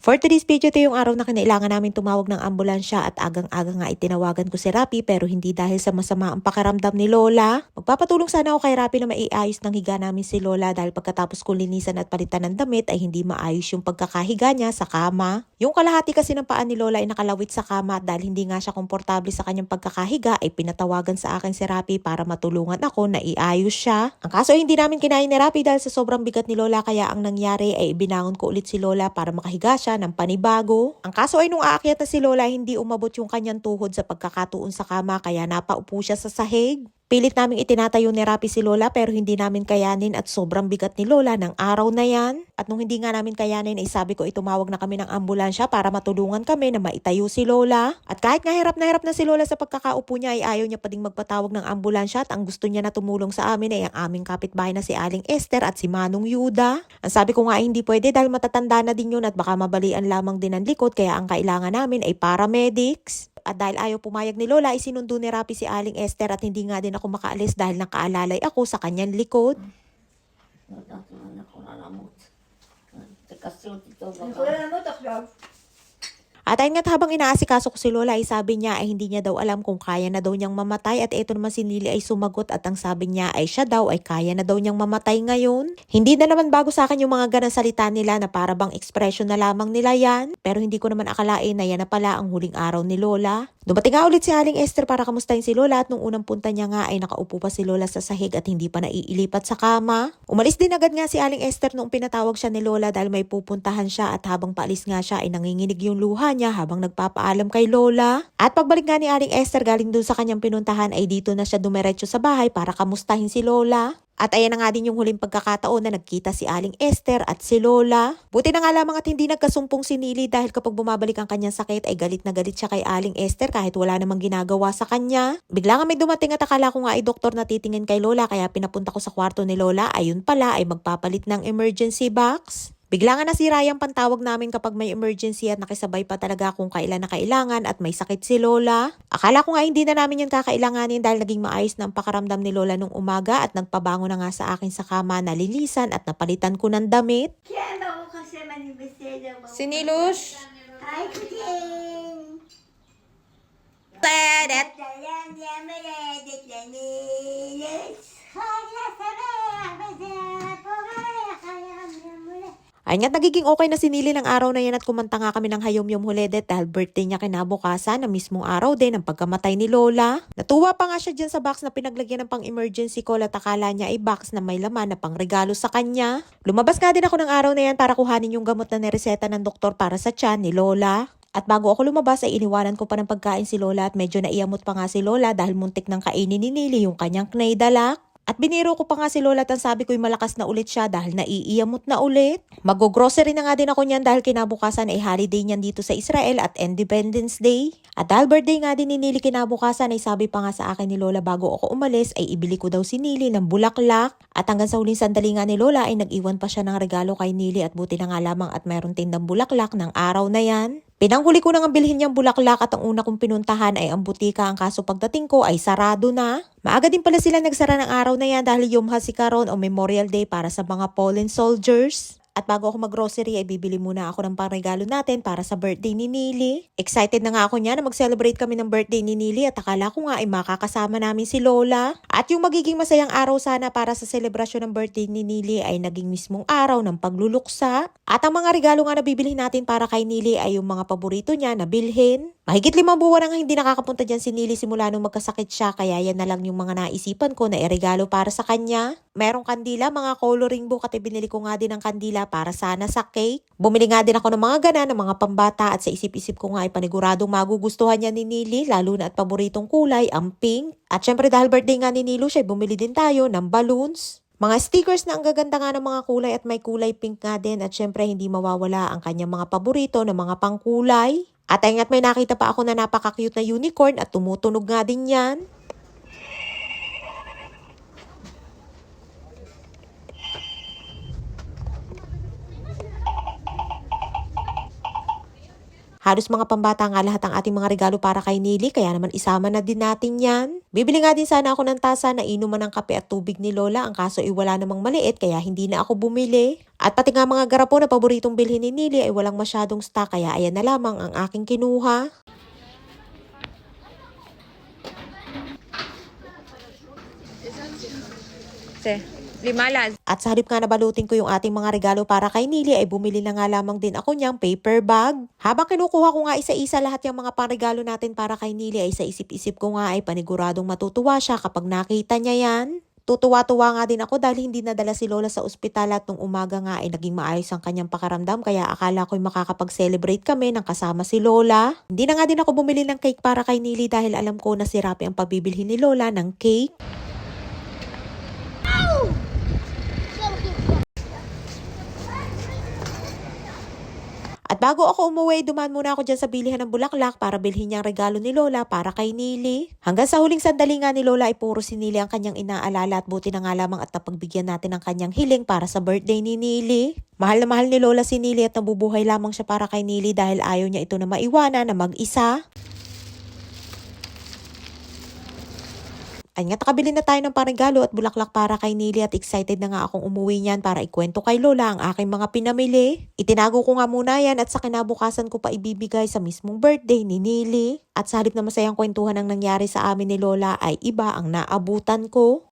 For today's video, ito yung araw na kinailangan namin tumawag ng ambulansya at agang-aga nga itinawagan ko si Rapi pero hindi dahil sa masama ang pakiramdam ni Lola. Magpapatulong sana ako kay Rapi na maiayos ng higa namin si Lola dahil pagkatapos ko linisan at palitan ng damit ay hindi maayos yung pagkakahiga niya sa kama. Yung kalahati kasi ng paa ni Lola ay nakalawit sa kama at dahil hindi nga siya komportable sa kanyang pagkakahiga ay pinatawagan sa akin si Rapi para matulungan ako na iayos siya. Ang kaso ay hindi namin kinain ni Rapi dahil sa sobrang bigat ni Lola kaya ang nangyari ay ibinangon ko ulit si Lola para makahiga siya ng panibago. Ang kaso ay nung aakyat na si Lola hindi umabot yung kanyang tuhod sa pagkakatuon sa kama kaya napaupo siya sa sahig. Pilit naming itinatayo ni Rapi si Lola pero hindi namin kayanin at sobrang bigat ni Lola ng araw na yan. At nung hindi nga namin kayanin ay sabi ko itumawag na kami ng ambulansya para matulungan kami na maitayo si Lola. At kahit nga hirap na si Lola sa pagkakaupo niya ay ayaw niya pa ding magpatawag ng ambulansya at ang gusto niya na tumulong sa amin ay ang aming kapitbahay na si Aling Esther at si Manong Yuda. Ang sabi ko nga ay hindi pwede dahil matatanda na din yun at baka mabalian lamang din ang likod kaya ang kailangan namin ay paramedics. At dahil ayaw pumayag ni Lola, isinundo ni Rapi si Aling Esther at hindi nga din ako makaalis dahil nakaalalay ako sa kanyang likod. At ayun nga't habang inaasikaso ko si Lola ay sabi niya ay hindi niya daw alam kung kaya na daw niyang mamatay at eto naman si Nili ay sumagot at ang sabi niya ay siya daw ay kaya na daw niyang mamatay ngayon. Hindi na naman bago sa akin yung mga ganang salita nila na para bang ekspresyon na lamang nila yan pero hindi ko naman akalain na yan na pala ang huling araw ni Lola. Dumating nga ulit si Aling Esther para kamustahin si Lola at nung unang punta niya nga ay nakaupo pa si Lola sa sahig at hindi pa naiilipat sa kama. Umalis din agad nga si Aling Esther nung pinatawag siya ni Lola dahil may pupuntahan siya at habang paalis nga siya ay nanginginig yung luha niya habang nagpapaalam kay Lola. At pagbalik nga ni Aling Esther galing dun sa kanyang pinuntahan ay dito na siya dumiretso sa bahay para kamustahin si Lola. At ayan na nga din yung huling pagkakataon na nagkita si Aling Esther at si Lola. Buti na nga lamang at hindi nagkasumpong si Nili dahil kapag bumabalik ang kanyang sakit ay galit na galit siya kay Aling Esther kahit wala namang ginagawa sa kanya. Bigla nga may dumating at akala ko nga ay doktor na titingin kay Lola kaya pinapunta ko sa kwarto ni Lola. Ayun pala ay magpapalit ng emergency box. Bigla nga nasira yung pantawag namin kapag may emergency at nakisabay pa talaga kung kailan na kailangan at may sakit si Lola. Akala ko nga hindi na namin yun kakailanganin dahil naging maayos na ang pakaramdam ni Lola nung umaga at nagpabango na nga sa akin sa kama, nalilisan at napalitan ko ng damit. Sinilos. Hi, Kuting! Let it! Ay nga't nagiging okay na sinili ng araw na yan at kumanta nga kami ng Hayom-Yom Huledet dahil birthday niya kinabukasan na mismong araw din ng pagkamatay ni Lola. Natuwa pa nga siya dyan sa box na pinaglagyan ng pang-emergency call at akala niya ay box na may laman na pang-regalo sa kanya. Lumabas nga din ako ng araw na yan para kuhanin yung gamot na nireseta ng doktor para sa tiyan ni Lola. At bago ako lumabas ay iniwanan ko pa ng pagkain si Lola at medyo naiyamot pa nga si Lola dahil muntik ng kainin ni Nili yung kanyang knaydalak. At biniro ko pa nga si Lola at ang sabi ko'y malakas na ulit siya dahil naiiyamot na ulit. Mag-grocery na nga din ako niyan dahil kinabukasan ay holiday niyan dito sa Israel at Independence Day. At dahil birthday nga din ni Nili kinabukasan ay sabi pa nga sa akin ni Lola bago ako umalis ay ibili ko daw si Nili ng bulaklak. At hanggang sa huling sandali nga ni Lola ay nag-iwan pa siya ng regalo kay Nili at buti na nga lamang at mayroon tindang bulaklak ng araw na yan. Pinanghuli ko nang bilhin niyang bulaklak at ang una kong pinuntahan ay ang butika. Ang kaso pagdating ko ay sarado na. Maaga din pala sila nagsara ng araw na yan dahil Yom HaZikaron o Memorial Day para sa mga fallen soldiers. At bago ako mag-grocery ay bibili muna ako ng pangregalo natin para sa birthday ni Nili. Excited na nga ako niya na mag-celebrate kami ng birthday ni Nili at akala ko nga ay makakasama namin si Lola. At yung magiging masayang araw sana para sa selebrasyon ng birthday ni Nili ay naging mismong araw ng pagluluksa. At ang mga regalo nga na bibili natin para kay Nili ay yung mga paborito niya na bilhin. Mahigit 5 buwan nang hindi nakakapunta dyan si Nili simula nung magkasakit siya kaya yan na lang yung mga naisipan ko na iregalo para sa kanya. Merong kandila, mga coloring book at binili ko nga din ng kandila para sana sa cake. Bumili nga din ako ng mga gana ng mga pambata at sa isip-isip ko nga ay paniguradong magugustuhan niya ni Nili lalo na at paboritong kulay ang pink. At syempre dahil birthday nga ni Nilo siya bumili din tayo ng balloons. Mga stickers na ang gaganda nga ng mga kulay at may kulay pink nga din at syempre hindi mawawala ang kanyang mga paborito na mga pangkulay. At ayun at may nakita pa ako na napaka-cute na unicorn at tumutunog nga din yan. Halos mga pambata nga lahat ang ating mga regalo para kay Nili, kaya naman isama na din natin yan. Bibili nga din sana ako ng tasa na inuman ng kape at tubig ni Lola, ang kaso wala namang maliit kaya hindi na ako bumili. At pati nga mga garapon na paboritong bilhin ni Nili ay walang masyadong stock, kaya ayan na lamang ang aking kinuha. Limalas. At sa halip nga nabalutin ko yung ating mga regalo para kay Nili ay bumili na nga lamang din ako niyang paper bag. Habang kinukuha ko nga isa-isa lahat yung mga panregalo natin para kay Nili ay sa isip-isip ko nga ay paniguradong matutuwa siya kapag nakita niya yan. Tutuwa-tuwa nga din ako dahil hindi nadala si Lola sa ospital at nung umaga nga ay naging maayos ang kanyang pakaramdam, kaya akala ko'y makakapag-celebrate kami ng kasama si Lola. Hindi na nga din ako bumili ng cake para kay Nili dahil alam ko na si Rapi ang pabibilhin ni Lola ng cake. At bago ako umuwi, dumaan muna ako dyan sa bilihan ng bulaklak para bilhin niyang regalo ni Lola para kay Nili. Hanggang sa huling sandali nga ni Lola ay puro si Nili ang kanyang inaalala at buti na nga lamang at napagbigyan natin ng kanyang hiling para sa birthday ni Nili. Mahal na mahal ni Lola si Nili at nabubuhay lamang siya para kay Nili dahil ayaw niya ito na maiwanan na mag-isa. Ay nga, nakabili na tayo ng panregalo at bulaklak para kay Nili at excited na nga akong umuwi niyan para ikwento kay Lola ang aking mga pinamili. Itinago ko nga muna yan at sa kinabukasan ko pa ibibigay sa mismong birthday ni Nili. At sa halip na masayang kwentuhan ang nangyari sa amin ni Lola ay iba ang naabutan ko.